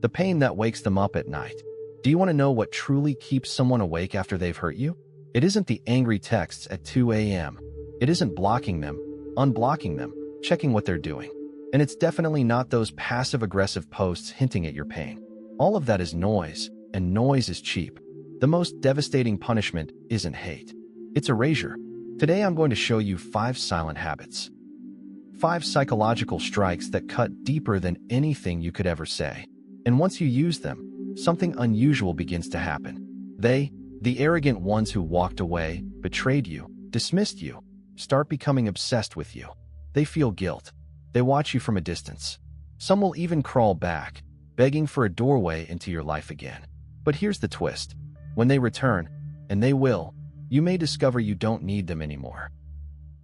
the pain that wakes them up at night. Do you want to know what truly keeps someone awake after they've hurt you? It isn't the angry texts at 2 a.m. It isn't blocking them, unblocking them, checking what they're doing. And it's definitely not those passive-aggressive posts hinting at your pain. All of that is noise, and noise is cheap. The most devastating punishment isn't hate. It's erasure. Today I'm going to show you 5 silent habits. 5 psychological strikes that cut deeper than anything you could ever say. And once you use them, something unusual begins to happen. They, the arrogant ones who walked away, betrayed you, dismissed you, start becoming obsessed with you. They feel guilt. They watch you from a distance. Some will even crawl back, begging for a doorway into your life again. But here's the twist. When they return, and they will, you may discover you don't need them anymore.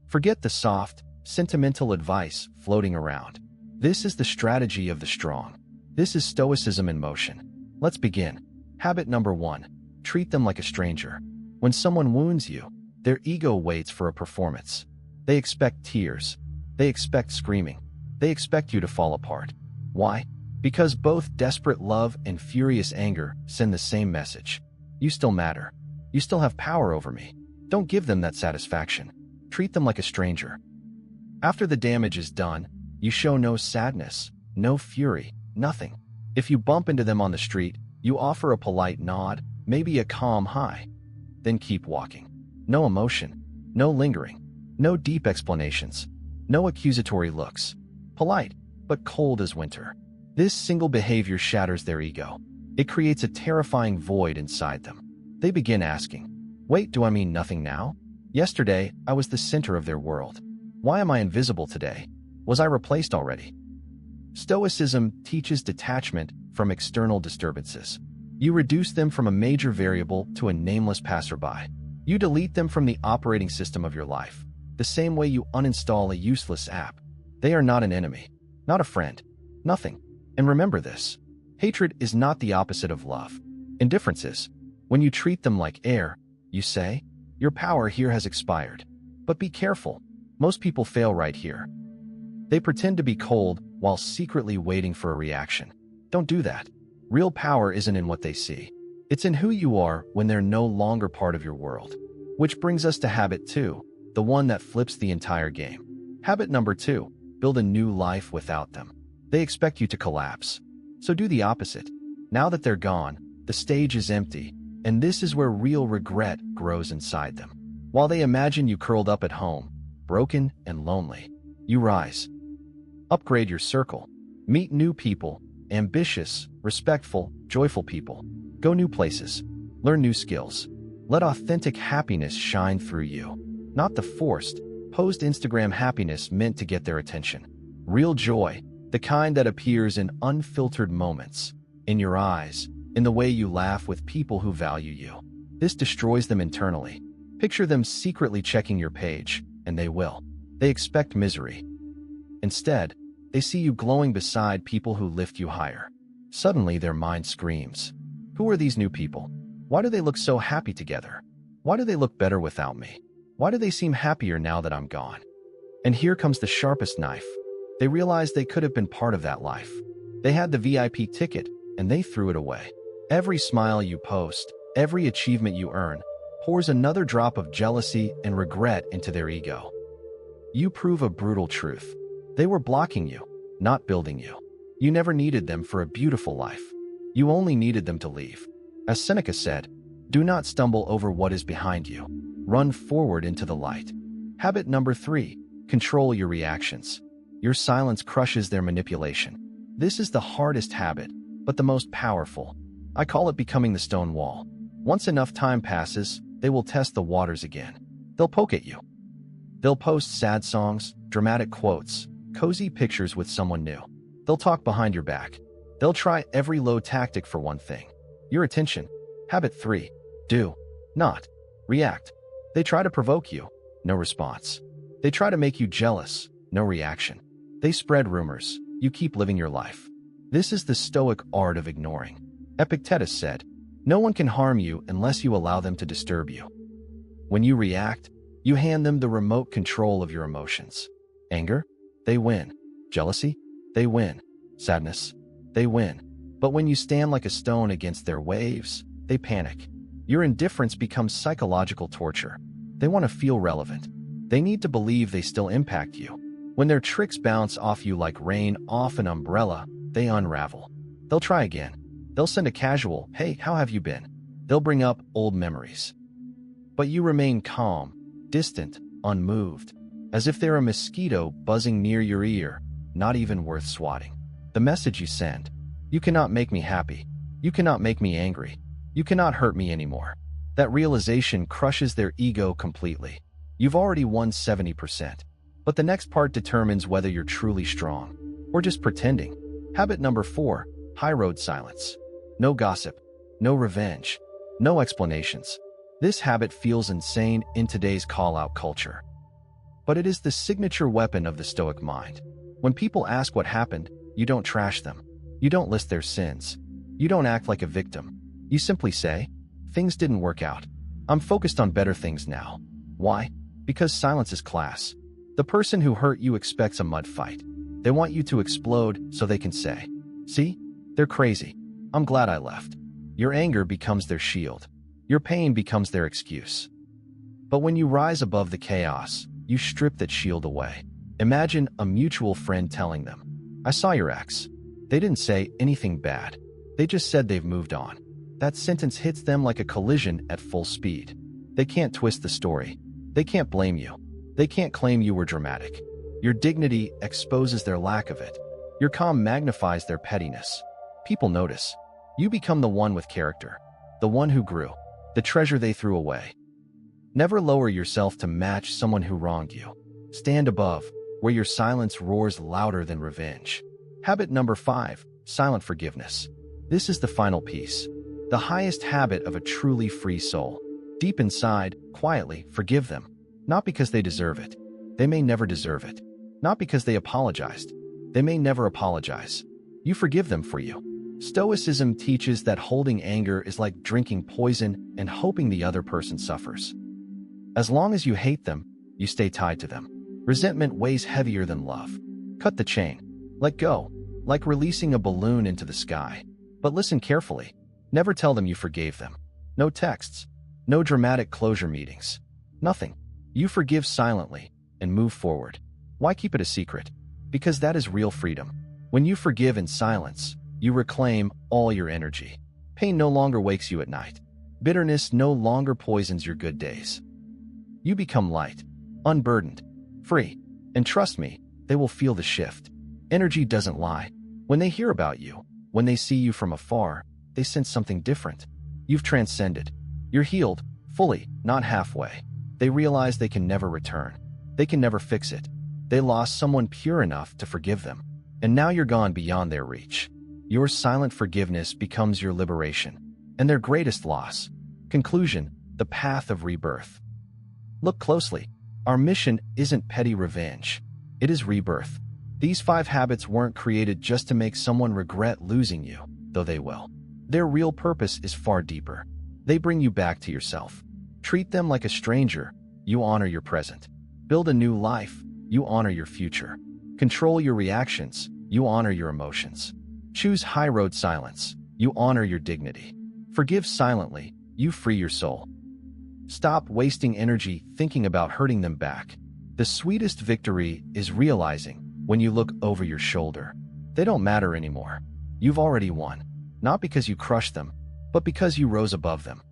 Forget the soft, sentimental advice floating around. This is the strategy of the strong. This is Stoicism in motion. Let's begin. Habit number 1. Treat them like a stranger. When someone wounds you, their ego waits for a performance. They expect tears. They expect screaming. They expect you to fall apart. Why? Because both desperate love and furious anger send the same message. You still matter. You still have power over me. Don't give them that satisfaction. Treat them like a stranger. After the damage is done, you show no sadness, no fury, nothing. If you bump into them on the street, you offer a polite nod, maybe a calm hi. Then keep walking. No emotion, no lingering, no deep explanations, no accusatory looks. Polite, but cold as winter. This single behavior shatters their ego. It creates a terrifying void inside them. They begin asking, wait, do I mean nothing now? Yesterday, I was the center of their world. Why am I invisible today? Was I replaced already? Stoicism teaches detachment from external disturbances. You reduce them from a major variable to a nameless passerby. You delete them from the operating system of your life, the same way you uninstall a useless app. They are not an enemy, not a friend, nothing. And remember this, hatred is not the opposite of love. Indifference is. When you treat them like air, you say, your power here has expired. But be careful, most people fail right here. They pretend to be cold while secretly waiting for a reaction. Don't do that. Real power isn't in what they see. It's in who you are when they're no longer part of your world. Which brings us to habit 2, the one that flips the entire game. Habit number 2, build a new life without them. They expect you to collapse. So do the opposite. Now that they're gone, the stage is empty, and this is where real regret grows inside them. While they imagine you curled up at home, broken and lonely, you rise. Upgrade your circle. Meet new people, ambitious, respectful, joyful people. Go new places. Learn new skills. Let authentic happiness shine through you. Not the forced, posed Instagram happiness meant to get their attention. Real joy, the kind that appears in unfiltered moments, in your eyes, in the way you laugh with people who value you. This destroys them internally. Picture them secretly checking your page, and they will. They expect misery. Instead, they see you glowing beside people who lift you higher. Suddenly, their mind screams, who are these new people? Why do they look so happy together? Why do they look better without me? Why do they seem happier now that I'm gone? And here comes the sharpest knife. They realize they could have been part of that life. They had the VIP ticket, and they threw it away. Every smile you post, every achievement you earn, pours another drop of jealousy and regret into their ego. You prove a brutal truth. They were blocking you, not building you. You never needed them for a beautiful life. You only needed them to leave. As Seneca said, do not stumble over what is behind you. Run forward into the light. Habit number 3, control your reactions. Your silence crushes their manipulation. This is the hardest habit, but the most powerful. I call it becoming the stone wall. Once enough time passes, they will test the waters again. They'll poke at you. They'll post sad songs, dramatic quotes, cozy pictures with someone new. They'll talk behind your back. They'll try every low tactic for one thing. Your attention. Habit 3. Do not react. They try to provoke you. No response. They try to make you jealous. No reaction. They spread rumors. You keep living your life. This is the Stoic art of ignoring. Epictetus said, no one can harm you unless you allow them to disturb you. When you react, you hand them the remote control of your emotions. Anger? They win. Jealousy? They win. Sadness? They win. But when you stand like a stone against their waves, they panic. Your indifference becomes psychological torture. They want to feel relevant. They need to believe they still impact you. When their tricks bounce off you like rain off an umbrella, they unravel. They'll try again. They'll send a casual, "Hey, how have you been?" They'll bring up old memories. But you remain calm, distant, unmoved, as if they're a mosquito buzzing near your ear, not even worth swatting. The message you send: you cannot make me happy. You cannot make me angry. You cannot hurt me anymore. That realization crushes their ego completely. You've already won 70%. But the next part determines whether you're truly strong or just pretending. Habit number 4, high road silence. No gossip, no revenge, no explanations. This habit feels insane in today's call-out culture. But it is the signature weapon of the Stoic mind. When people ask what happened, you don't trash them. You don't list their sins. You don't act like a victim. You simply say, "Things didn't work out. I'm focused on better things now." Why? Because silence is class. The person who hurt you expects a mud fight. They want you to explode so they can say, "See? They're crazy. I'm glad I left." Your anger becomes their shield. Your pain becomes their excuse. But when you rise above the chaos, you strip that shield away. Imagine a mutual friend telling them, "I saw your ex." They didn't say anything bad. They just said they've moved on. That sentence hits them like a collision at full speed. They can't twist the story. They can't blame you. They can't claim you were dramatic. Your dignity exposes their lack of it. Your calm magnifies their pettiness. People notice. You become the one with character, the one who grew, the treasure they threw away. Never lower yourself to match someone who wronged you. Stand above, where your silence roars louder than revenge. Habit number 5, silent forgiveness. This is the final piece. The highest habit of a truly free soul. Deep inside, quietly, forgive them. Not because they deserve it. They may never deserve it. Not because they apologized. They may never apologize. You forgive them for you. Stoicism teaches that holding anger is like drinking poison and hoping the other person suffers. As long as you hate them, you stay tied to them. Resentment weighs heavier than love. Cut the chain. Let go, like releasing a balloon into the sky. But listen carefully. Never tell them you forgave them. No texts. No dramatic closure meetings. Nothing. You forgive silently and move forward. Why keep it a secret? Because that is real freedom. When you forgive in silence, you reclaim all your energy. Pain no longer wakes you at night. Bitterness no longer poisons your good days. You become light, unburdened, free. And trust me, they will feel the shift. Energy doesn't lie. When they hear about you, when they see you from afar, they sense something different. You've transcended. You're healed, fully, not halfway. They realize they can never return. They can never fix it. They lost someone pure enough to forgive them. And now you're gone beyond their reach. Your silent forgiveness becomes your liberation. And their greatest loss. Conclusion, the path of rebirth. Look closely. Our mission isn't petty revenge. It is rebirth. These 5 habits weren't created just to make someone regret losing you, though they will. Their real purpose is far deeper. They bring you back to yourself. Treat them like a stranger. You honor your present. Build a new life. You honor your future. Control your reactions. You honor your emotions. Choose high road silence. You honor your dignity. Forgive silently. You free your soul. Stop wasting energy thinking about hurting them back. The sweetest victory is realizing, when you look over your shoulder, they don't matter anymore. You've already won. Not because you crushed them, but because you rose above them.